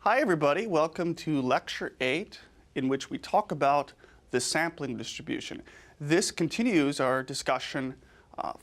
Hi everybody, welcome to Lecture 8, in which we talk about the sampling distribution. This continues our discussion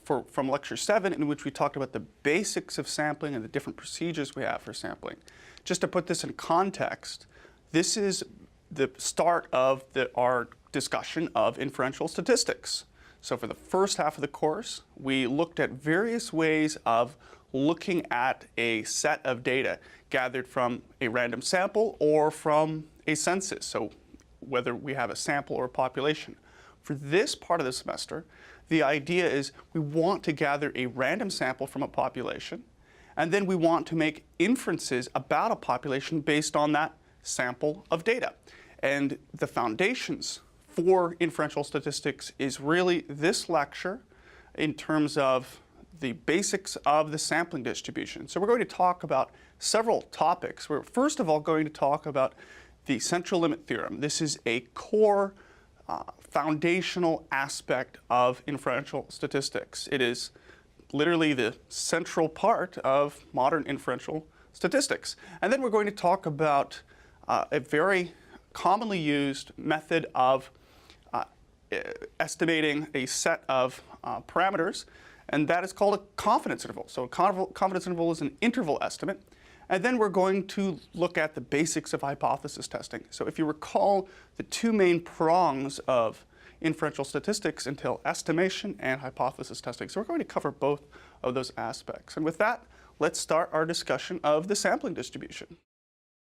from Lecture 7, in which we talked about the basics of sampling and the different procedures we have for sampling. Just to put this in context, this is the start of our discussion of inferential statistics. So for the first half of the course, we looked at various ways of looking at a set of data gathered from a random sample or from a census, so whether we have a sample or a population. For this part of the semester, the idea is we want to gather a random sample from a population, and then we want to make inferences about a population based on that sample of data. And the foundations for inferential statistics is really this lecture in terms of the basics of the sampling distribution. So we're going to talk about several topics. We're first of all going to talk about the central limit theorem. This is a core foundational aspect of inferential statistics. It is literally the central part of modern inferential statistics. And then we're going to talk about a very commonly used method of estimating a set of parameters, and that is called a confidence interval. So a confidence interval is an interval estimate. And then we're going to look at the basics of hypothesis testing. So if you recall, the two main prongs of inferential statistics entail estimation and hypothesis testing. So we're going to cover both of those aspects. And with that, let's start our discussion of the sampling distribution.